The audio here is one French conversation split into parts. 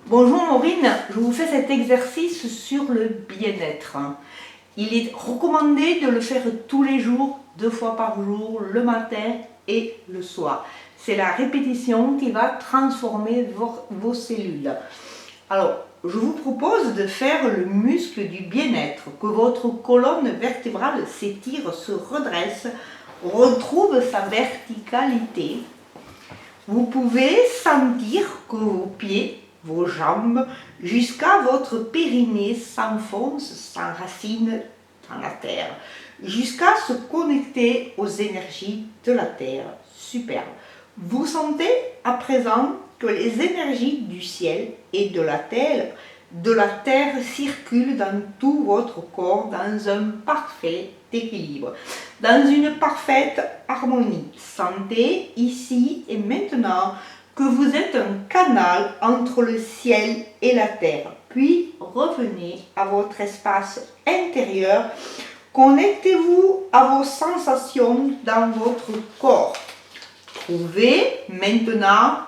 Bonjour Maureen, je vous fais cet exercice sur le bien-être. Il est recommandé de le faire tous les jours, 2 fois par jour, le matin et le soir. C'est la répétition qui va transformer vos cellules. Alors, je vous propose de faire le muscle du bien-être, que votre colonne vertébrale s'étire, se redresse, retrouve sa verticalité. Vous pouvez sentir que vos pieds, vos jambes, jusqu'à votre périnée s'enfoncent, s'enracinent dans la terre, jusqu'à se connecter aux énergies de la terre. Superbe. Vous sentez à présent que les énergies du ciel et de la terre circulent dans tout votre corps dans un parfait équilibre, dans une parfaite harmonie. Sentez ici et maintenant que vous êtes un canal entre le ciel et la terre. Puis revenez à votre espace intérieur. Connectez-vous à vos sensations dans votre corps. Trouvez maintenant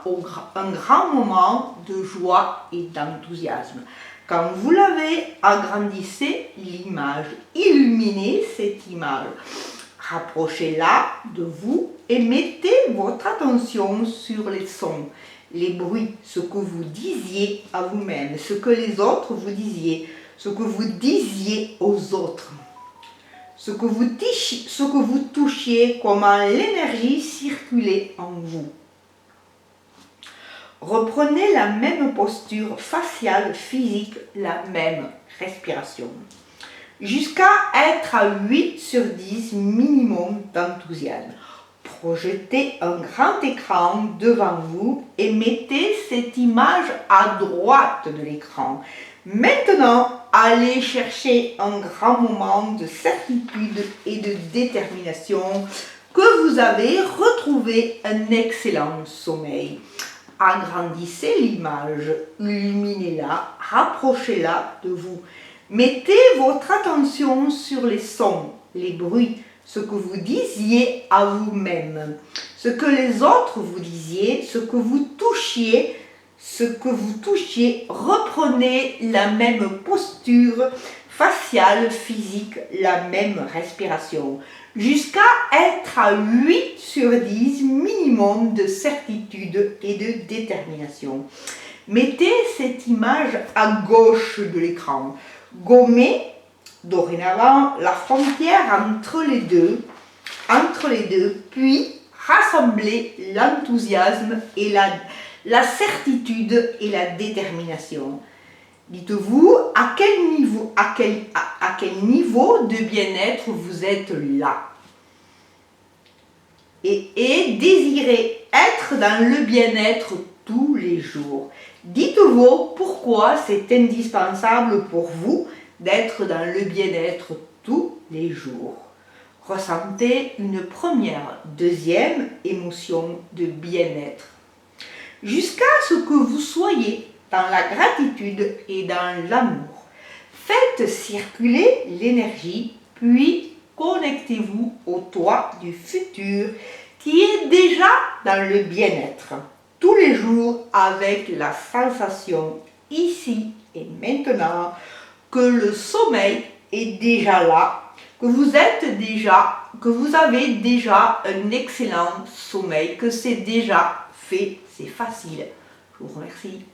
un grand moment de joie et d'enthousiasme. Quand vous l'avez, agrandissez l'image, illuminez cette image. Rapprochez-la de vous et mettez votre attention sur les sons, les bruits, ce que vous disiez à vous-même, ce que les autres vous disiez, ce que vous disiez aux autres, ce que vous touchiez, comment l'énergie circulait en vous. Reprenez la même posture faciale, physique, la même respiration, jusqu'à être à 8 sur 10 minimum d'enthousiasme. Projetez un grand écran devant vous et mettez cette image à droite de l'écran. Maintenant, allez chercher un grand moment de certitude et de détermination que vous avez retrouvé un excellent sommeil. Agrandissez l'image, illuminez-la, rapprochez-la de vous. Mettez votre attention sur les sons, les bruits, ce que vous disiez à vous-même, ce que les autres vous disiez, ce que vous touchiez, reprenez la même posture faciale, physique, la même respiration, jusqu'à être à 8 sur 10 minimum de certitude et de détermination. Mettez cette image à gauche de l'écran. Gommez dorénavant la frontière entre les deux, puis rassemblez l'enthousiasme et la certitude et la détermination. Dites-vous à quel niveau de bien-être vous êtes là. Et désirez être dans le bien-être tous les jours. Dites-vous pourquoi c'est indispensable pour vous d'être dans le bien-être tous les jours. Ressentez une première, deuxième émotion de bien-être, jusqu'à ce que vous soyez dans la gratitude et dans l'amour. Faites circuler l'énergie, puis connectez-vous au toi du futur qui est déjà dans le bien-être. Tous les jours avec la sensation ici et maintenant que le sommeil est déjà là, que vous avez déjà un excellent sommeil, que c'est déjà fait, c'est facile. Je vous remercie.